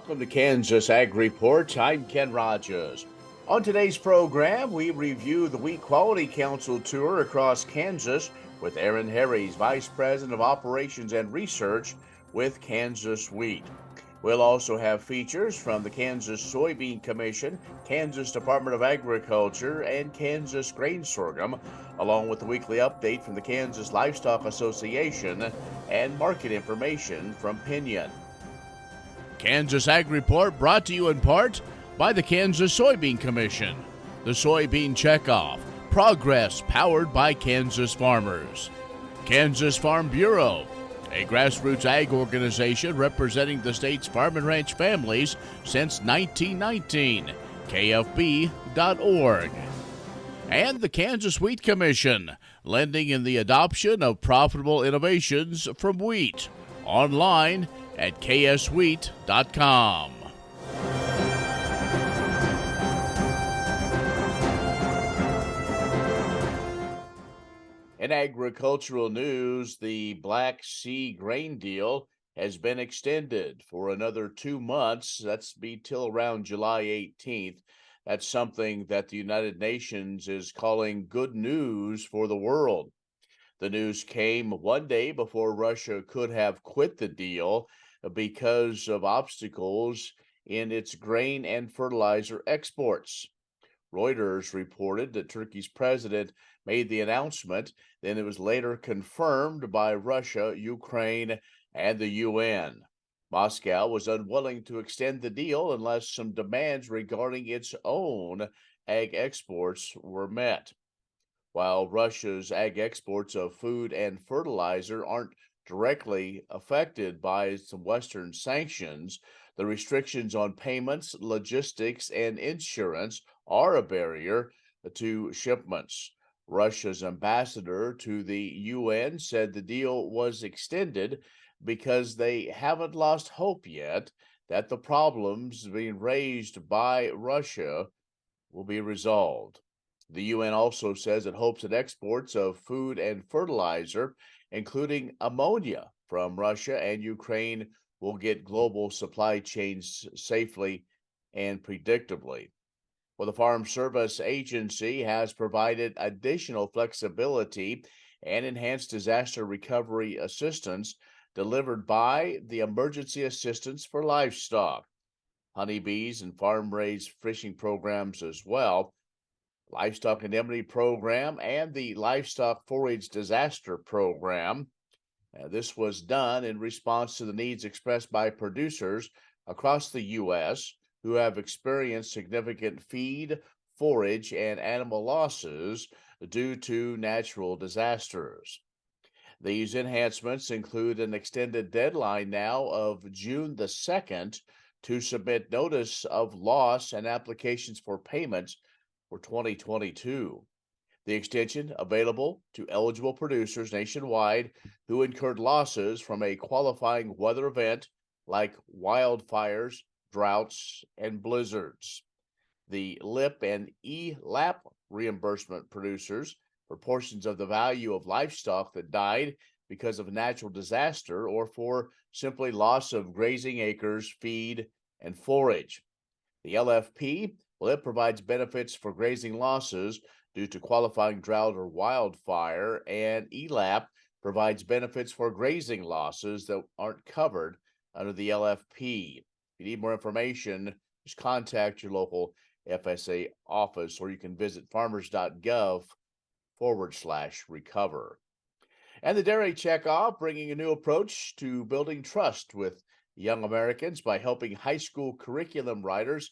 Welcome to Kansas Ag Report. I'm Ken Rogers. On today's program, we review the Wheat Quality Council tour across Kansas with Aaron Harries, Vice President of Operations and Research with Kansas Wheat. We'll also have features from the Kansas Soybean Commission, Kansas Department of Agriculture, and Kansas Grain Sorghum, along with the weekly update from the Kansas Livestock Association and market information from Pinion. Kansas Ag Report brought to you in part by the Kansas Soybean Commission, the Soybean Checkoff, progress powered by Kansas farmers, Kansas Farm Bureau, a grassroots ag organization representing the state's farm and ranch families since 1919, kfb.org, and the Kansas Wheat Commission, lending in the adoption of profitable innovations from wheat, online at kswheat.com. In agricultural news, the Black Sea grain deal has been extended for another 2 months. That's be till around July 18th. That's something that the United Nations is calling good news for the world. The news came one day before Russia could have quit the deal because of obstacles in its grain and fertilizer exports. Reuters reported that Turkey's president made the announcement, then it was later confirmed by Russia, Ukraine, and the UN. Moscow was unwilling to extend the deal unless some demands regarding its own ag exports were met. While Russia's ag exports of food and fertilizer aren't directly affected by some Western sanctions, the restrictions on payments, logistics, and insurance are a barrier to shipments. Russia's ambassador to the UN said the deal was extended because they haven't lost hope yet that the problems being raised by Russia will be resolved. The UN also says it hopes that exports of food and fertilizer, including ammonia from Russia and Ukraine, will get global supply chains safely and predictably. Well, the Farm Service Agency has provided additional flexibility and enhanced disaster recovery assistance delivered by the Emergency Assistance for Livestock, honeybees, and farm-raised fishing programs as well. Livestock Indemnity Program and the Livestock Forage Disaster Program. This was done in response to the needs expressed by producers across the U.S. who have experienced significant feed, forage, and animal losses due to natural disasters. These enhancements include an extended deadline now of June the 2nd to submit notice of loss and applications for payments for 2022. The extension available to eligible producers nationwide who incurred losses from a qualifying weather event like wildfires, droughts, and blizzards. The LIP and ELAP reimbursement producers for portions of the value of livestock that died because of a natural disaster or for simply loss of grazing acres, feed, and forage. The LFP, well, it provides benefits for grazing losses due to qualifying drought or wildfire, and ELAP provides benefits for grazing losses that aren't covered under the LFP. If you need more information, just contact your local FSA office, or you can visit farmers.gov/recover. And the Dairy Checkoff, bringing a new approach to building trust with young Americans by helping high school curriculum writers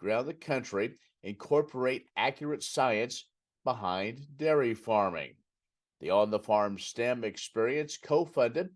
around the country incorporate accurate science behind dairy farming. The On the Farm STEM experience, co-funded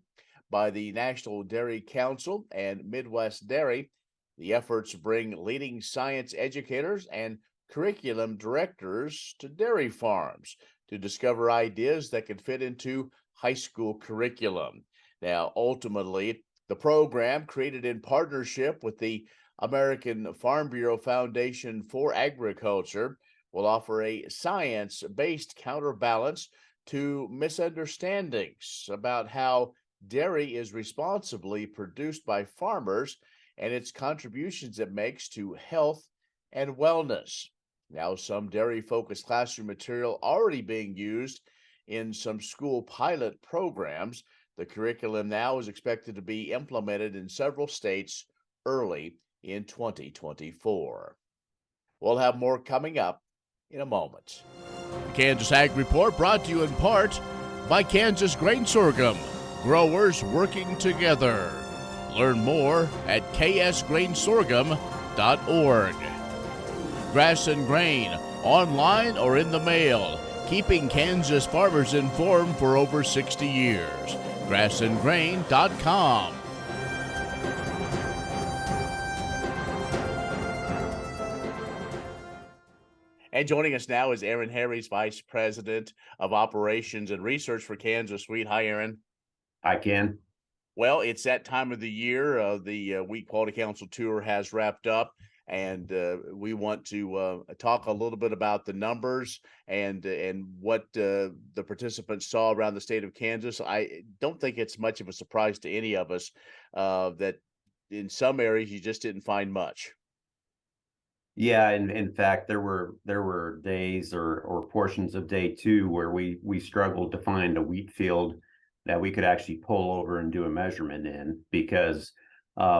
by the National Dairy Council and Midwest Dairy. The efforts bring leading science educators and curriculum directors to dairy farms to discover ideas that can fit into high school curriculum. Now, ultimately, the program, created in partnership with the American Farm Bureau Foundation for Agriculture, will offer a science-based counterbalance to misunderstandings about how dairy is responsibly produced by farmers and its contributions it makes to health and wellness. Now, some dairy-focused classroom material already being used in some school pilot programs. The curriculum now is expected to be implemented in several states early in 2024. We'll have more coming up in a moment. The Kansas Ag Report brought to you in part by Kansas Grain Sorghum, growers working together. Learn more at ksgrainsorghum.org. Grass and Grain, online or in the mail, keeping Kansas farmers informed for over 60 years. grassandgrain.com. And joining us now is Aaron Harries, Vice President of Operations and Research for Kansas Wheat. Hi, Aaron. Hi, Ken. Well, it's that time of the year. The Wheat Quality Council Tour has wrapped up, and we want to talk a little bit about the numbers and what the participants saw around the state of Kansas. I don't think it's much of a surprise to any of us that in some areas you just didn't find much. Yeah, and in fact, there were days or portions of day 2 where we struggled to find a wheat field that we could actually pull over and do a measurement in, because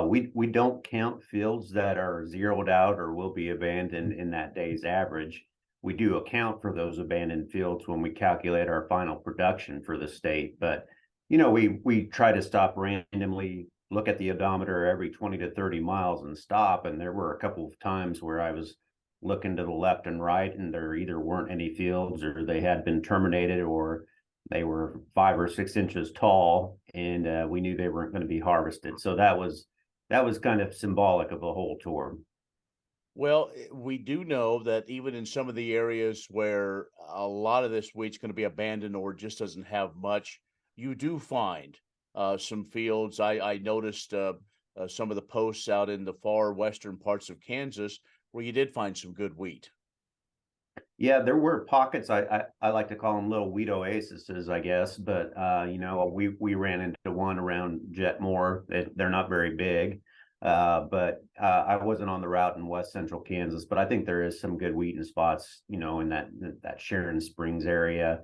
we don't count fields that are zeroed out or will be abandoned in that day's average. We do account for those abandoned fields when we calculate our final production for the state. But we try to stop randomly, look at the odometer every 20 to 30 miles and stop. And there were a couple of times where I was looking to the left and right, and there either weren't any fields or they had been terminated, or they were 5 or 6 inches tall, and we knew they weren't going to be harvested. So that was kind of symbolic of the whole tour. Well, we do know that even in some of the areas where a lot of this wheat's going to be abandoned or just doesn't have much, you do find some fields. I noticed some of the posts out in the far western parts of Kansas where you did find some good wheat. Yeah, there were pockets. I like to call them little wheat oases, I guess. But we ran into one around Jetmore. They're not very big, but I wasn't on the route in west central Kansas. But I think there is some good wheat in spots, in that Sharon Springs area.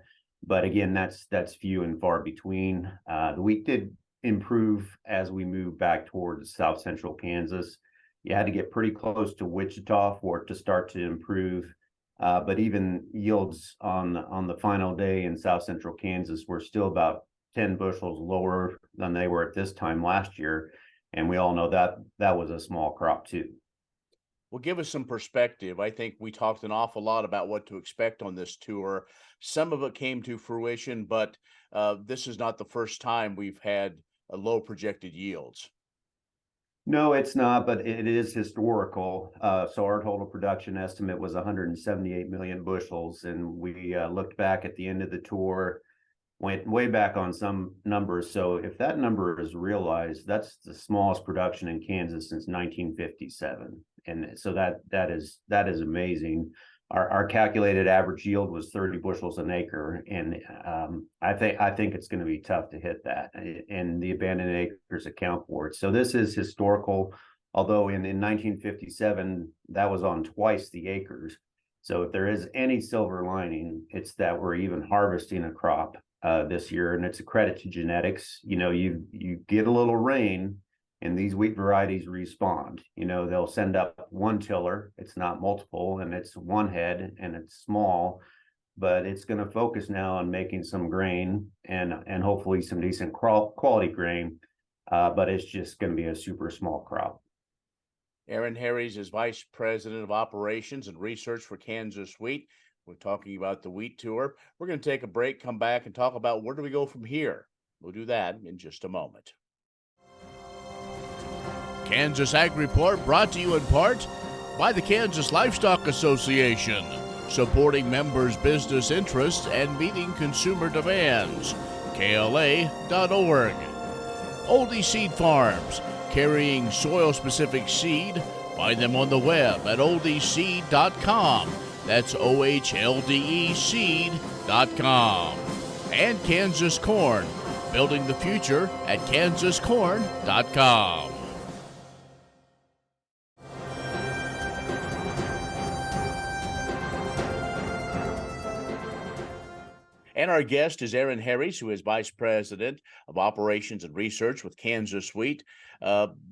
But again, that's few and far between. The wheat did improve as we moved back towards south central Kansas. You had to get pretty close to Wichita for it to start to improve. But even yields on the final day in south central Kansas were still about 10 bushels lower than they were at this time last year. And we all know that was a small crop too. Well, give us some perspective. I think we talked an awful lot about what to expect on this tour. Some of it came to fruition, but this is not the first time we've had low projected yields. No, it's not, but it is historical. So our total production estimate was 178 million bushels, and we looked back at the end of the tour, went way back on some numbers. So if that number is realized, that's the smallest production in Kansas since 1957, and so that is amazing. Our calculated average yield was 30 bushels an acre, and I think it's going to be tough to hit that, and the abandoned acres account for it. So this is historical, although in 1957 that was on twice the acres. So if there is any silver lining, it's that we're even harvesting a crop this year, and it's a credit to genetics. You get a little rain, and these wheat varieties respond. They'll send up one tiller. It's not multiple, and it's one head, and it's small, but it's going to focus now on making some grain and hopefully some decent quality grain. But it's just going to be a super small crop. Aaron Harries is Vice President of Operations and Research for Kansas Wheat. We're talking about the wheat tour. We're going to take a break, come back, and talk about where do we go from here. We'll do that in just a moment. Kansas Ag Report brought to you in part by the Kansas Livestock Association, supporting members' business interests and meeting consumer demands. KLA.org. Oldie Seed Farms, carrying soil-specific seed. Find them on the web at oldieseed.com. That's OHLDE seed.com. And Kansas Corn, building the future at kansascorn.com. And our guest is Aaron Harries, who is Vice President of Operations and Research with Kansas Wheat.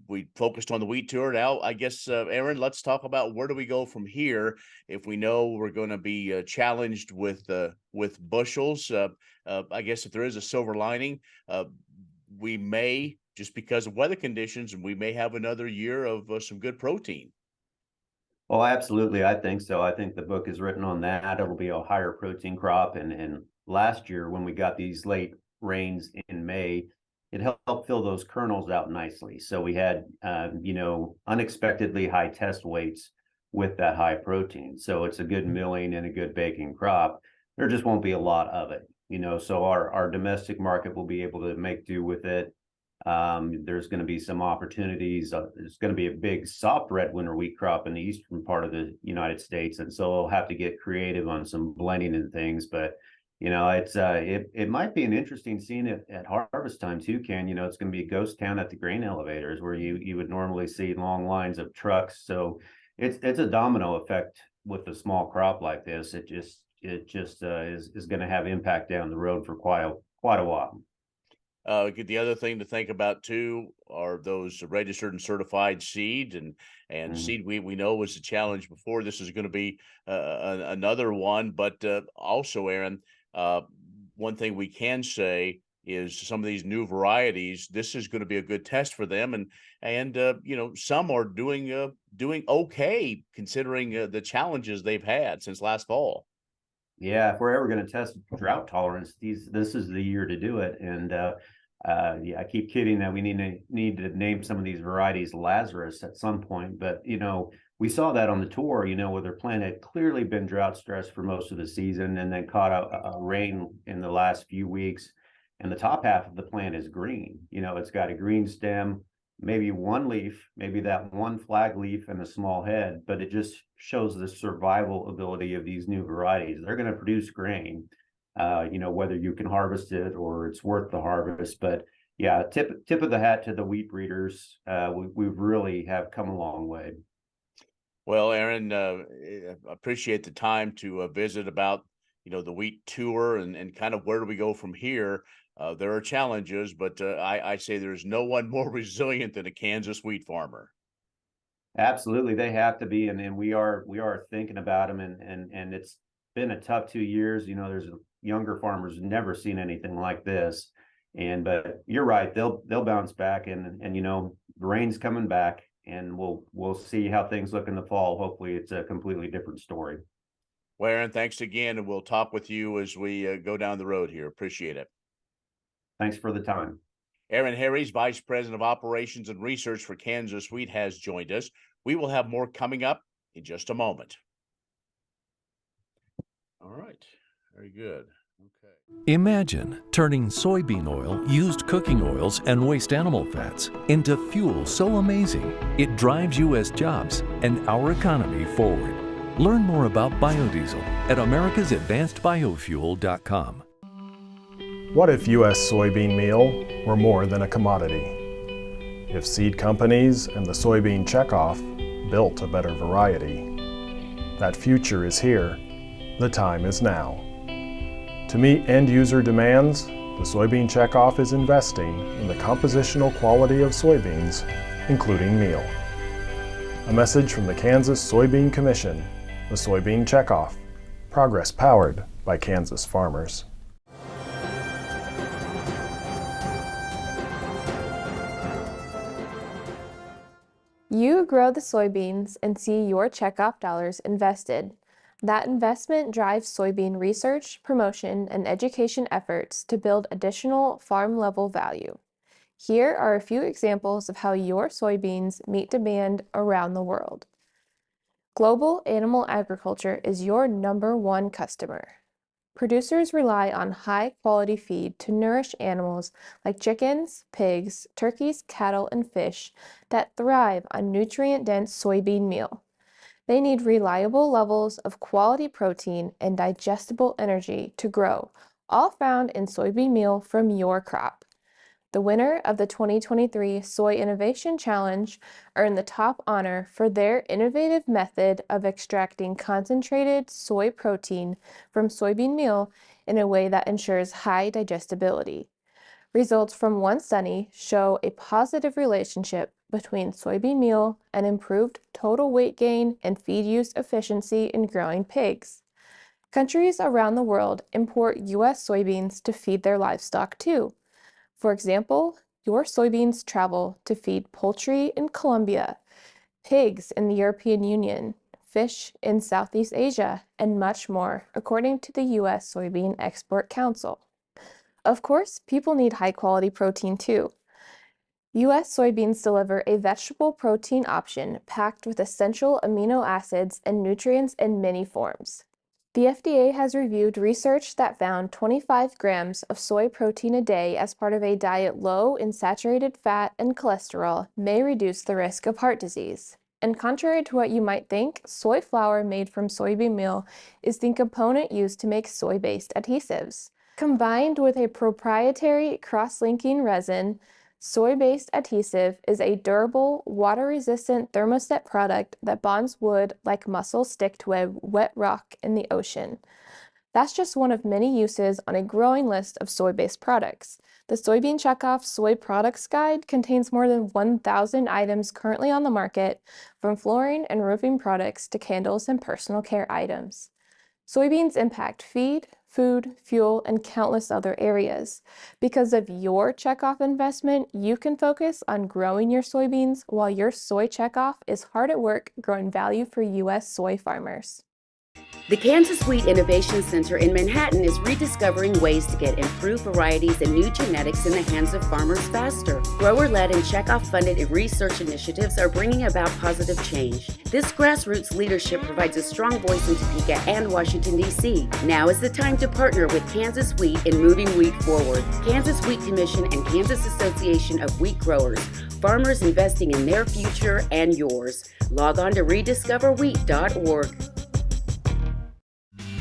We focused on the wheat tour. Now, I guess, Aaron, let's talk about where do we go from here if we know we're going to be challenged with bushels. I guess if there is a silver lining, we may, just because of weather conditions, and we may have another year of some good protein. Oh, absolutely. I think so. I think the book is written on that. It'll be a higher protein crop. And last year, when we got these late rains in May, it helped fill those kernels out nicely. So we had, unexpectedly high test weights with that high protein. So it's a good milling and a good baking crop. There just won't be a lot of it, so our domestic market will be able to make do with it. There's going to be some opportunities. There's going to be a big soft red winter wheat crop in the eastern part of the United States, and so we'll have to get creative on some blending and things. But it might be an interesting scene at harvest time too, Ken. It's going to be a ghost town at the grain elevators where you would normally see long lines of trucks. So it's a domino effect with a small crop like this. It just is going to have impact down the road for quite a while. The other thing to think about too are those registered and certified seed and seed we know was a challenge before. This is going to be another one, but also, Aaron, one thing we can say is some of these new varieties. This is going to be a good test for them, and some are doing okay considering the challenges they've had since last fall. Yeah, if we're ever going to test drought tolerance, this is the year to do it. And I keep kidding that we need to name some of these varieties Lazarus at some point. But we saw that on the tour, where their plant had clearly been drought stressed for most of the season, and then caught a rain in the last few weeks. And the top half of the plant is green. It's got a green stem, maybe one leaf, maybe that one flag leaf and a small head, but it just shows the survival ability of these new varieties. They're going to produce grain, whether you can harvest it or it's worth the harvest. But yeah, tip of the hat to the wheat breeders. We really have come a long way. Well, Aaron, appreciate the time to visit about the wheat tour and kind of where do we go from here. There are challenges, but I say there's no one more resilient than a Kansas wheat farmer. Absolutely, they have to be, and we are thinking about them, and it's been a tough 2 years. There's younger farmers never seen anything like this, but you're right, they'll bounce back, and the rain's coming back, and we'll see how things look in the fall. Hopefully, it's a completely different story. Well, Aaron, thanks again, and we'll talk with you as we go down the road here. Appreciate it. Thanks for the time. Aaron Harries, Vice President of Operations and Research for Kansas Wheat, has joined us. We will have more coming up in just a moment. All right, very good. Okay. Imagine turning soybean oil, used cooking oils, and waste animal fats into fuel so amazing it drives U.S. jobs and our economy forward. Learn more about biodiesel at americasadvancedbiofuel.com. What if U.S. soybean meal were more than a commodity? If seed companies and the soybean checkoff built a better variety? That future is here. The time is now. To meet end-user demands, the soybean checkoff is investing in the compositional quality of soybeans, including meal. A message from the Kansas Soybean Commission, the soybean checkoff. Progress powered by Kansas farmers. You grow the soybeans and see your checkoff dollars invested. That investment drives soybean research, promotion, and education efforts to build additional farm-level value. Here are a few examples of how your soybeans meet demand around the world. Global animal agriculture is your #1 customer. Producers rely on high-quality feed to nourish animals like chickens, pigs, turkeys, cattle, and fish that thrive on nutrient-dense soybean meal. They need reliable levels of quality protein and digestible energy to grow, all found in soybean meal from your crop. The winner of the 2023 Soy Innovation Challenge earned the top honor for their innovative method of extracting concentrated soy protein from soybean meal in a way that ensures high digestibility. Results from one study show a positive relationship between soybean meal and improved total weight gain and feed use efficiency in growing pigs. Countries around the world import U.S. soybeans to feed their livestock too. For example, your soybeans travel to feed poultry in Colombia, pigs in the European Union, fish in Southeast Asia, and much more, according to the U.S. Soybean Export Council. Of course, people need high-quality protein too. U.S. soybeans deliver a vegetable protein option packed with essential amino acids and nutrients in many forms. The FDA has reviewed research that found 25 grams of soy protein a day as part of a diet low in saturated fat and cholesterol may reduce the risk of heart disease. And contrary to what you might think, soy flour made from soybean meal is the component used to make soy-based adhesives. Combined with a proprietary cross-linking resin, soy-based adhesive is a durable, water-resistant thermoset product that bonds wood like mussels stick to a wet rock in the ocean. That's just one of many uses on a growing list of soy-based products. The Soybean Checkoff Soy Products Guide contains more than 1,000 items currently on the market, from flooring and roofing products to candles and personal care items. Soybeans impact feed, food, fuel, and countless other areas. Because of your checkoff investment, you can focus on growing your soybeans while your soy checkoff is hard at work growing value for U.S. soy farmers. The Kansas Wheat Innovation Center in Manhattan is rediscovering ways to get improved varieties and new genetics in the hands of farmers faster. Grower-led and checkoff-funded research initiatives are bringing about positive change. This grassroots leadership provides a strong voice in Topeka and Washington, D.C. Now is the time to partner with Kansas Wheat in moving wheat forward. Kansas Wheat Commission and Kansas Association of Wheat Growers. Farmers investing in their future and yours. Log on to rediscoverwheat.org.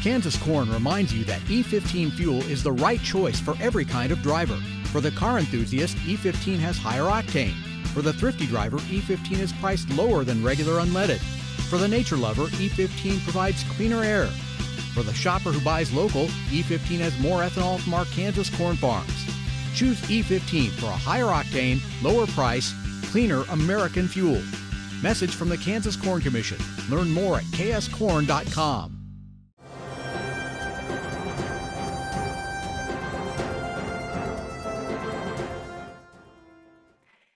Kansas Corn reminds you that E15 fuel is the right choice for every kind of driver. For the car enthusiast, E15 has higher octane. For the thrifty driver, E15 is priced lower than regular unleaded. For the nature lover, E15 provides cleaner air. For the shopper who buys local, E15 has more ethanol from our Kansas corn farms. Choose E15 for a higher octane, lower price, cleaner American fuel. Message from the Kansas Corn Commission. Learn more at kscorn.com.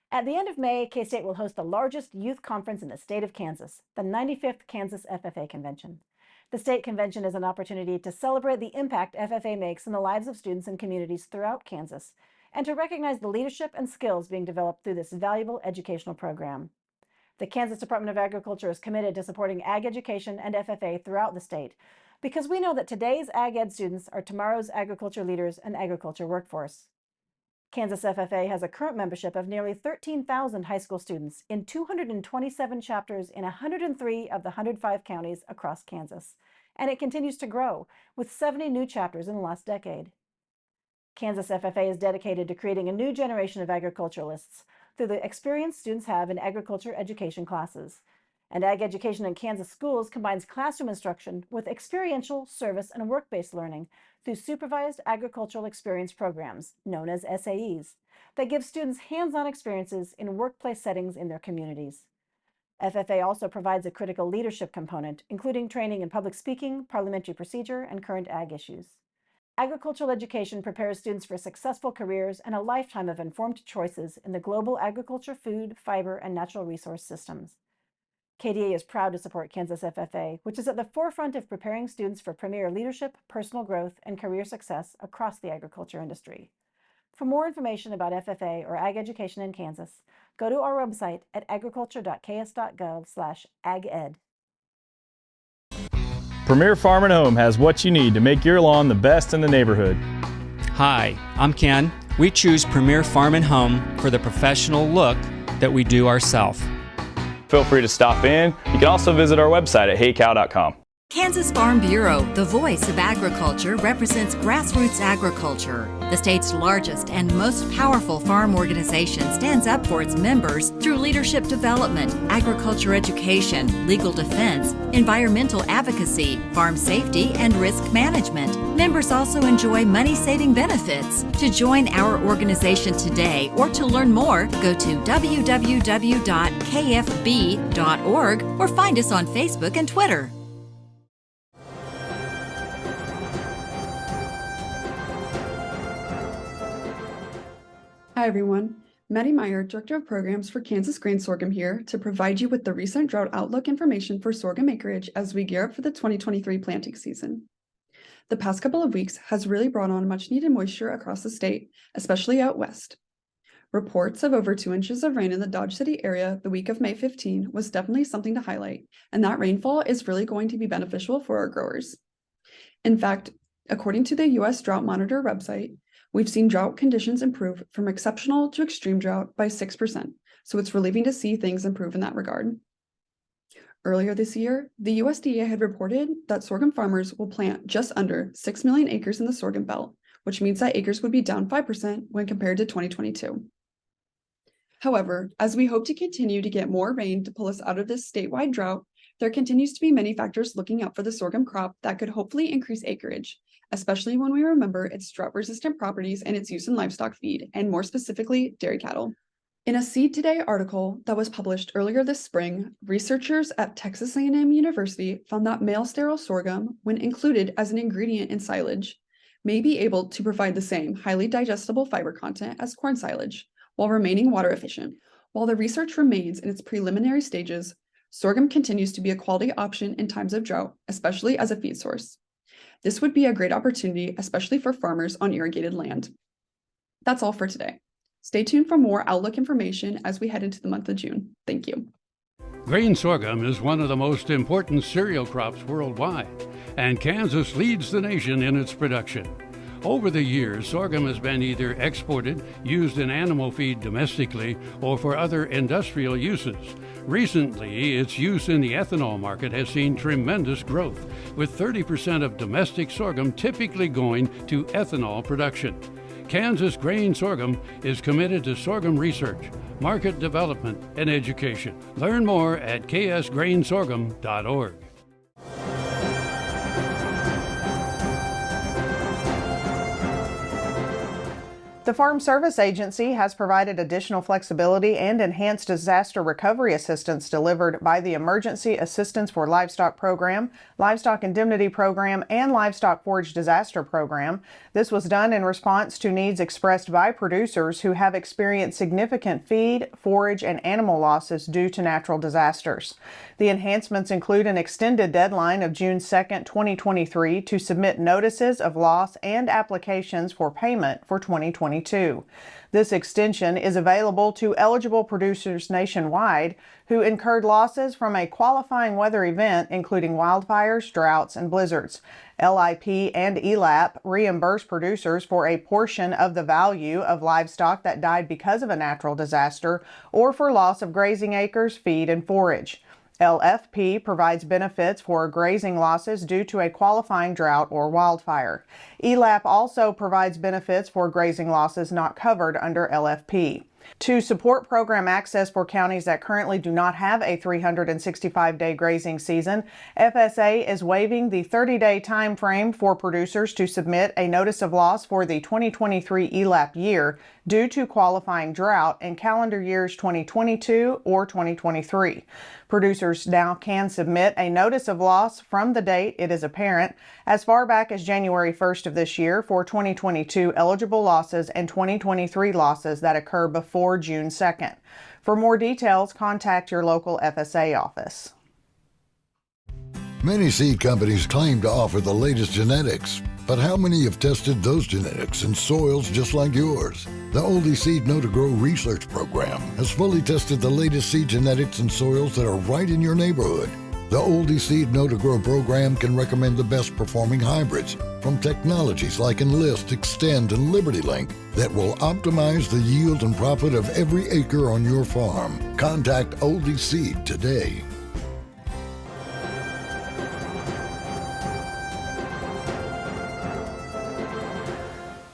At the end of May, K-State will host the largest youth conference in the state of Kansas, the 95th Kansas FFA Convention. The state convention is an opportunity to celebrate the impact FFA makes in the lives of students and communities throughout Kansas, and to recognize the leadership and skills being developed through this valuable educational program. The Kansas Department of Agriculture is committed to supporting ag education and FFA throughout the state, because we know that today's ag ed students are tomorrow's agriculture leaders and agriculture workforce. Kansas FFA has a current membership of nearly 13,000 high school students in 227 chapters in 103 of the 105 counties across Kansas, and it continues to grow, with 70 new chapters in the last decade. Kansas FFA is dedicated to creating a new generation of agriculturalists through the experience students have in agriculture education classes. And ag education in Kansas schools combines classroom instruction with experiential, service, and work-based learning through supervised agricultural experience programs, known as SAEs, that give students hands-on experiences in workplace settings in their communities. FFA also provides a critical leadership component, including training in public speaking, parliamentary procedure, and current ag issues. Agricultural education prepares students for successful careers and a lifetime of informed choices in the global agriculture, food, fiber, and natural resource systems. KDA is proud to support Kansas FFA, which is at the forefront of preparing students for premier leadership, personal growth, and career success across the agriculture industry. For more information about FFA or ag education in Kansas, go to our website at agriculture.ks.gov/aged. Premier Farm and Home has what you need to make your lawn the best in the neighborhood. Hi, I'm Ken. We choose Premier Farm and Home for the professional look that we do ourselves. Feel free to stop in. You can also visit our website at heycow.com. Kansas Farm Bureau, the voice of agriculture, represents grassroots agriculture. The state's largest and most powerful farm organization stands up for its members through leadership development, agriculture education, legal defense, environmental advocacy, farm safety, and risk management. Members also enjoy money-saving benefits. To join our organization today or to learn more, go to www.kfb.org or find us on Facebook and Twitter. Hi everyone, Maddie Meyer, Director of Programs for Kansas Grain Sorghum here to provide you with the recent drought outlook information for sorghum acreage as we gear up for the 2023 planting season. The past couple of weeks has really brought on much needed moisture across the state, especially out west. Reports of over 2 inches of rain in the Dodge City area the week of May 15 was definitely something to highlight, and that rainfall is really going to be beneficial for our growers. In fact, according to the U.S. Drought Monitor website, we've seen drought conditions improve from exceptional to extreme drought by 6%, so it's relieving to see things improve in that regard. Earlier this year, the USDA had reported that sorghum farmers will plant just under 6 million acres in the sorghum belt, which means that acres would be down 5% when compared to 2022. However, as we hope to continue to get more rain to pull us out of this statewide drought, there continues to be many factors looking out for the sorghum crop that could hopefully increase acreage, especially when we remember its drought-resistant properties and its use in livestock feed, and more specifically, dairy cattle. In a Seed Today article that was published earlier this spring, researchers at Texas A&M University found that male sterile sorghum, when included as an ingredient in silage, may be able to provide the same highly digestible fiber content as corn silage, while remaining water efficient. While the research remains in its preliminary stages, sorghum continues to be a quality option in times of drought, especially as a feed source. This would be a great opportunity, especially for farmers on irrigated land. That's all for today. Stay tuned for more Outlook information as we head into the month of June. Thank you. Grain sorghum is one of the most important cereal crops worldwide, and Kansas leads the nation in its production. Over the years, sorghum has been either exported, used in animal feed domestically, or for other industrial uses. Recently, its use in the ethanol market has seen tremendous growth, with 30% of domestic sorghum typically going to ethanol production. Kansas Grain Sorghum is committed to sorghum research, market development, and education. Learn more at ksgrainsorghum.org. The Farm Service Agency has provided additional flexibility and enhanced disaster recovery assistance delivered by the Emergency Assistance for Livestock Program, Livestock Indemnity Program, and Livestock Forage Disaster Program. This was done in response to needs expressed by producers who have experienced significant feed, forage, and animal losses due to natural disasters. The enhancements include an extended deadline of June 2, 2023 to submit notices of loss and applications for payment for 2022. This extension is available to eligible producers nationwide who incurred losses from a qualifying weather event, including wildfires, droughts, and blizzards. LIP and ELAP reimburse producers for a portion of the value of livestock that died because of a natural disaster or for loss of grazing acres, feed, and forage. LFP provides benefits for grazing losses due to a qualifying drought or wildfire. ELAP also provides benefits for grazing losses not covered under LFP. To support program access for counties that currently do not have a 365-day grazing season, FSA is waiving the 30-day time frame for producers to submit a notice of loss for the 2023 ELAP year due to qualifying drought in calendar years 2022 or 2023. Producers now can submit a notice of loss from the date it is apparent as far back as January 1st of this year for 2022 eligible losses and 2023 losses that occur before June 2nd. For more details, contact your local FSA office. Many seed companies claim to offer the latest genetics, but how many have tested those genetics in soils just like yours? The Oldie Seed Know to Grow research program has fully tested the latest seed genetics in soils that are right in your neighborhood. The Oldie Seed Know to Grow program can recommend the best performing hybrids from technologies like Enlist, Extend, and Liberty Link that will optimize the yield and profit of every acre on your farm. Contact Oldie Seed today.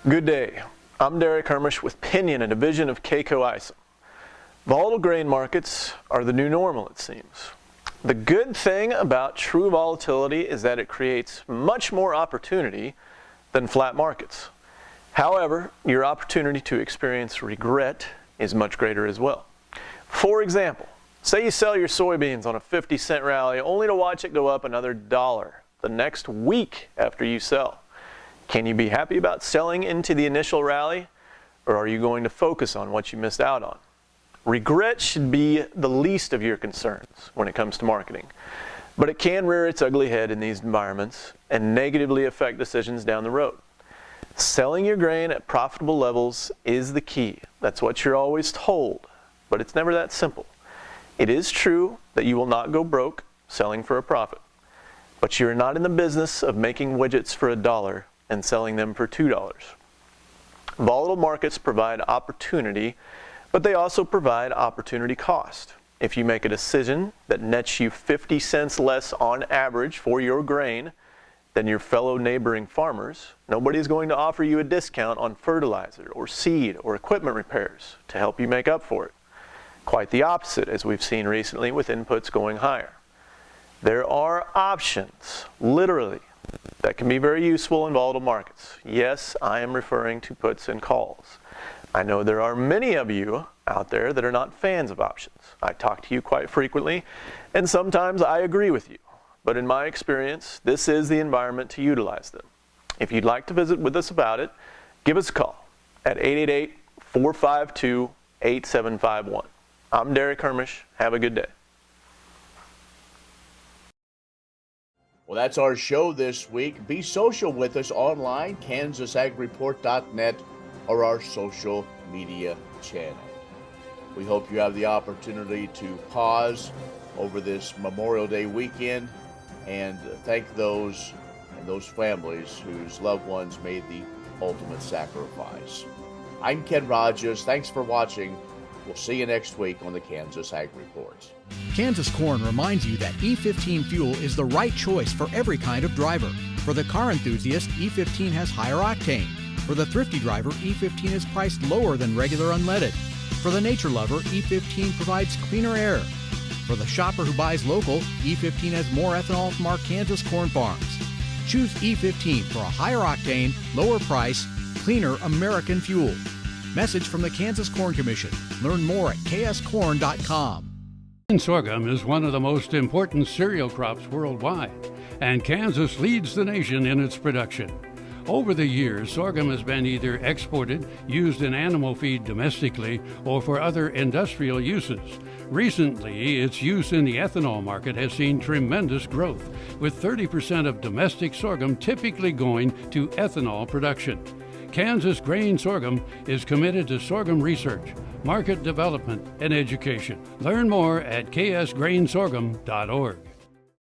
Good day. I'm Derek Hermish with Pinion, a division of KCO ISOM. Volatile grain markets are the new normal, it seems. The good thing about true volatility is that it creates much more opportunity than flat markets. However, your opportunity to experience regret is much greater as well. For example, say you sell your soybeans on a 50-cent rally only to watch it go up another $1 the next week after you sell. Can you be happy about selling into the initial rally, or are you going to focus on what you missed out on? Regret should be the least of your concerns when it comes to marketing, but it can rear its ugly head in these environments and negatively affect decisions down the road. Selling your grain at profitable levels is the key. That's what you're always told, but it's never that simple. It is true that you will not go broke selling for a profit, but you're not in the business of making widgets for $1 and selling them for $2. Volatile markets provide opportunity, but they also provide opportunity cost. If you make a decision that nets you 50 cents less on average for your grain than your fellow neighboring farmers, nobody's going to offer you a discount on fertilizer or seed or equipment repairs to help you make up for it. Quite the opposite, as we've seen recently with inputs going higher. There are options, literally, that can be very useful in volatile markets. Yes, I am referring to puts and calls. I know there are many of you out there that are not fans of options. I talk to you quite frequently, and sometimes I agree with you. But in my experience, this is the environment to utilize them. If you'd like to visit with us about it, give us a call at 888-452-8751. I'm Derek Hermish. Have a good day. Well, that's our show this week. Be social with us online, kansasagreport.net, or our social media channel. We hope you have the opportunity to pause over this Memorial Day weekend and thank those and those families whose loved ones made the ultimate sacrifice. I'm Ken Rogers. Thanks for watching. We'll see you next week on the Kansas Ag Report. Kansas Corn reminds you that E15 fuel is the right choice for every kind of driver. For the car enthusiast, E15 has higher octane. For the thrifty driver, E15 is priced lower than regular unleaded. For the nature lover, E15 provides cleaner air. For the shopper who buys local, E15 has more ethanol from our Kansas corn farms. Choose E15 for a higher octane, lower price, cleaner American fuel. Message from the Kansas Corn Commission. Learn more at kscorn.com. Sorghum is one of the most important cereal crops worldwide, and Kansas leads the nation in its production. Over the years, sorghum has been either exported, used in animal feed domestically, or for other industrial uses. Recently, its use in the ethanol market has seen tremendous growth, with 30% of domestic sorghum typically going to ethanol production. Kansas Grain Sorghum is committed to sorghum research, market development, and education. Learn more at ksgrainsorghum.org.